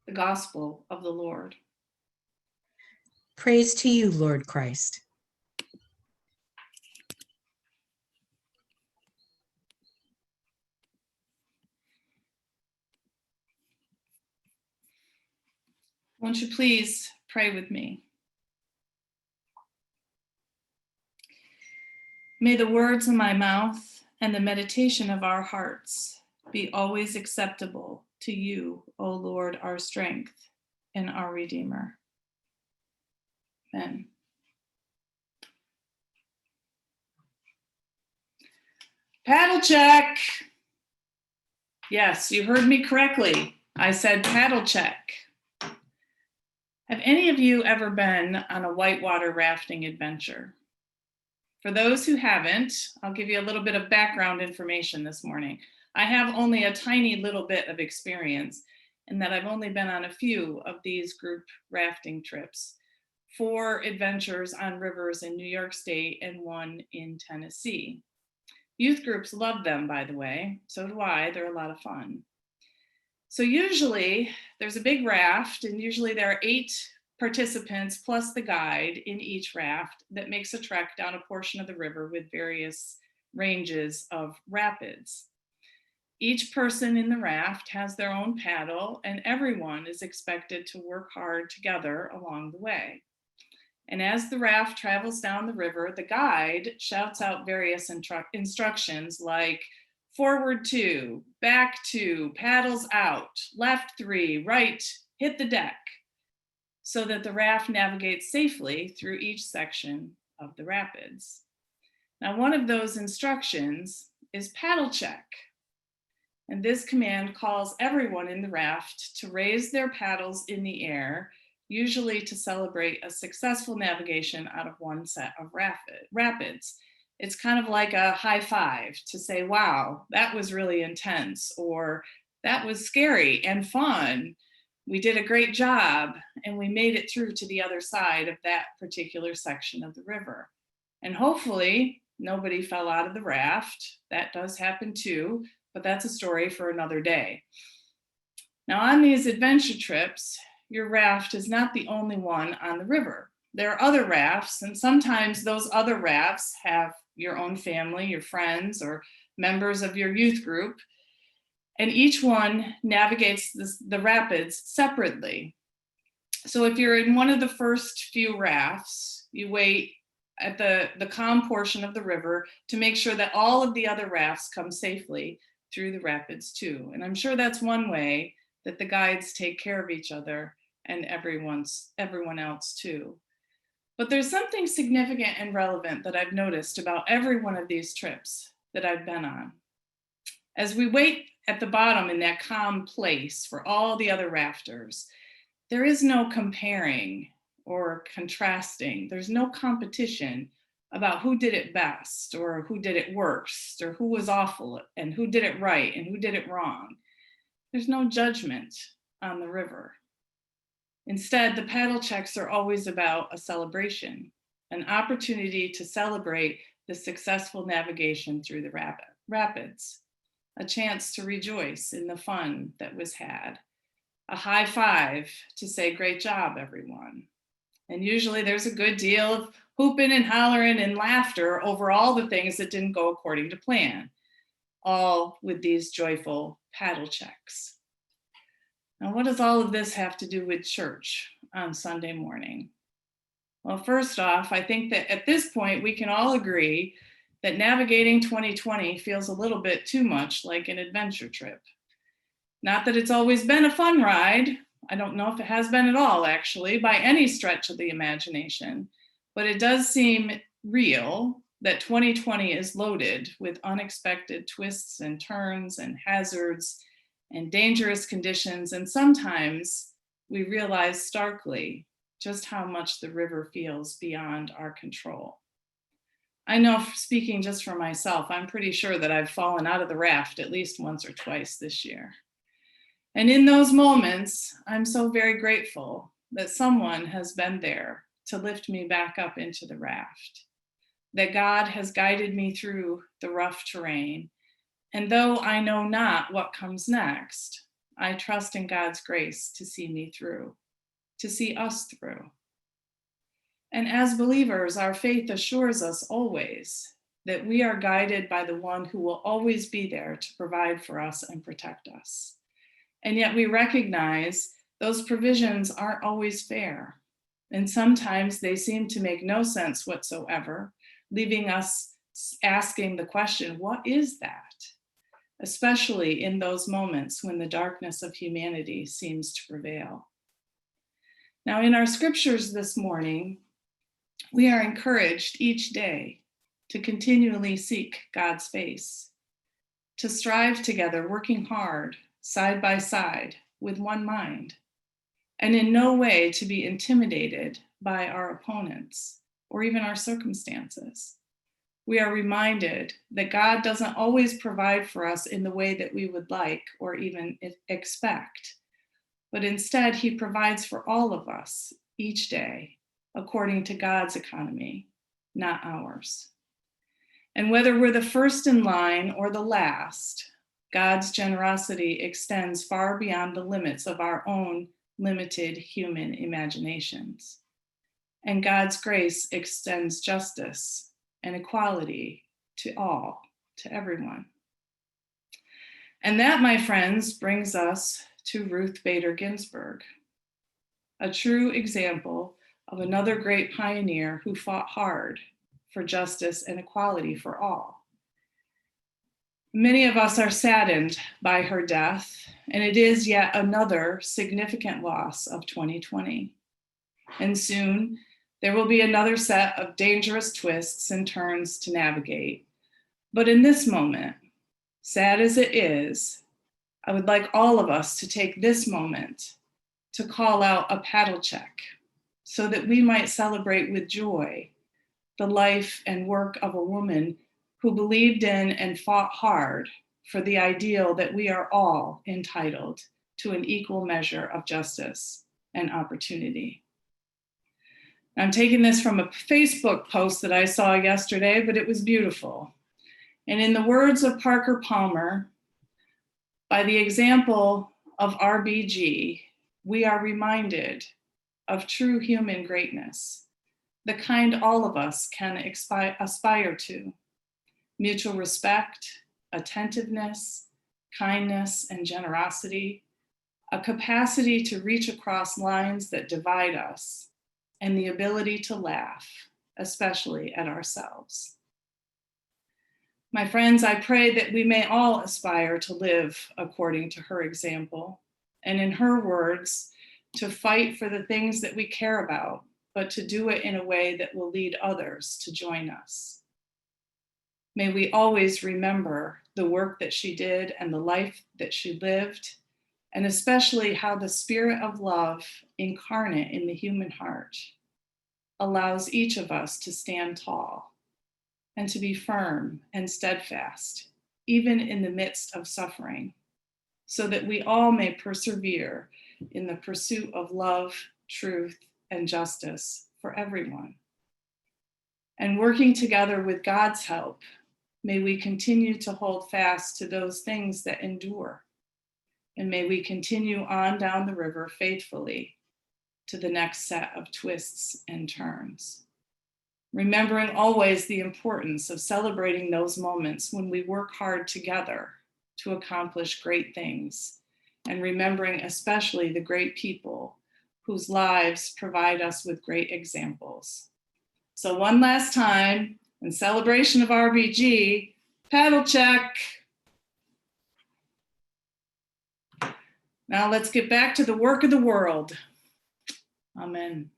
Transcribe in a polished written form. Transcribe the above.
The gospel of the Lord. Praise to you, Lord Christ. Won't you please pray with me? May the words of my mouth and the meditation of our hearts be always acceptable to you, O Lord, our strength and our Redeemer. Amen. Paddle check. Yes, you heard me correctly. I said paddle check. Have any of you ever been on a whitewater rafting adventure? For those who haven't, I'll give you a little bit of background information this morning. I have only a tiny little bit of experience in that I've only been on a few of these group rafting trips, 4 adventures on rivers in New York State and 1 in Tennessee. Youth groups love them, by the way. So do I. They're a lot of fun. So usually there's a big raft, and usually there are 8 participants plus the guide in each raft that makes a trek down a portion of the river with various ranges of rapids. Each person in the raft has their own paddle, and everyone is expected to work hard together along the way. And as the raft travels down the river, the guide shouts out various instructions like forward 2, back 2, paddles out, left 3, right, hit the deck, so that the raft navigates safely through each section of the rapids. Now, one of those instructions is paddle check. And this command calls everyone in the raft to raise their paddles in the air, usually to celebrate a successful navigation out of one set of rapids. It's kind of like a high five to say, wow, that was really intense, or that was scary and fun. We did a great job, and we made it through to the other side of that particular section of the river. And hopefully nobody fell out of the raft. That does happen too, but that's a story for another day. Now, on these adventure trips, your raft is not the only one on the river. There are other rafts, and sometimes those other rafts have your own family, your friends, or members of your youth group, and each one navigates the rapids separately. So if you're in one of the first few rafts, you wait at the calm portion of the river to make sure that all of the other rafts come safely through the rapids too. And I'm sure that's one way that the guides take care of each other and everyone else too. But there's something significant and relevant that I've noticed about every one of these trips that I've been on. As we wait at the bottom in that calm place for all the other rafters, there is no comparing or contrasting. There's no competition about who did it best or who did it worst or who was awful and who did it right and who did it wrong. There's no judgment on the river. Instead, the paddle checks are always about a celebration, an opportunity to celebrate the successful navigation through the rapids, a chance to rejoice in the fun that was had, a high five to say, great job, everyone. And usually there's a good deal of whooping and hollering and laughter over all the things that didn't go according to plan, all with these joyful paddle checks. Now, what does all of this have to do with church on Sunday morning? Well, first off, I think that at this point, we can all agree that navigating 2020 feels a little bit too much like an adventure trip. Not that it's always been a fun ride. I don't know if it has been at all, actually, by any stretch of the imagination, but it does seem real that 2020 is loaded with unexpected twists and turns and hazards and dangerous conditions. And sometimes we realize starkly just how much the river feels beyond our control. I know, speaking just for myself, I'm pretty sure that I've fallen out of the raft at least once or twice this year. And in those moments, I'm so very grateful that someone has been there to lift me back up into the raft, that God has guided me through the rough terrain. And though I know not what comes next, I trust in God's grace to see me through, to see us through. And as believers, our faith assures us always that we are guided by the one who will always be there to provide for us and protect us. And yet we recognize those provisions aren't always fair. And sometimes they seem to make no sense whatsoever, leaving us asking the question, what is that? Especially in those moments when the darkness of humanity seems to prevail. Now, in our scriptures this morning, we are encouraged each day to continually seek God's face, to strive together, working hard, side by side, with one mind, and in no way to be intimidated by our opponents or even our circumstances. We are reminded that God doesn't always provide for us in the way that we would like or even expect, but instead he provides for all of us each day according to God's economy, not ours. And whether we're the first in line or the last, God's generosity extends far beyond the limits of our own limited human imaginations. And God's grace extends justice and equality to all, to everyone. And that, my friends, brings us to Ruth Bader Ginsburg, a true example of another great pioneer who fought hard for justice and equality for all. Many of us are saddened by her death, and it is yet another significant loss of 2020. And soon, there will be another set of dangerous twists and turns to navigate. But in this moment, sad as it is, I would like all of us to take this moment to call out a paddle check so that we might celebrate with joy the life and work of a woman who believed in and fought hard for the ideal that we are all entitled to an equal measure of justice and opportunity. I'm taking this from a Facebook post that I saw yesterday, but it was beautiful. And in the words of Parker Palmer, by the example of RBG, we are reminded of true human greatness, the kind all of us can aspire to: mutual respect, attentiveness, kindness, and generosity, a capacity to reach across lines that divide us, and the ability to laugh, especially at ourselves. My friends, I pray that we may all aspire to live according to her example, and in her words, to fight for the things that we care about, but to do it in a way that will lead others to join us. May we always remember the work that she did and the life that she lived, and especially how the spirit of love incarnate in the human heart allows each of us to stand tall and to be firm and steadfast, even in the midst of suffering, so that we all may persevere in the pursuit of love, truth, and justice for everyone. And working together with God's help, may we continue to hold fast to those things that endure. And may we continue on down the river faithfully to the next set of twists and turns. Remembering always the importance of celebrating those moments when we work hard together to accomplish great things, and remembering especially the great people whose lives provide us with great examples. So one last time, in celebration of RBG, paddle check. Now let's get back to the work of the world. Amen.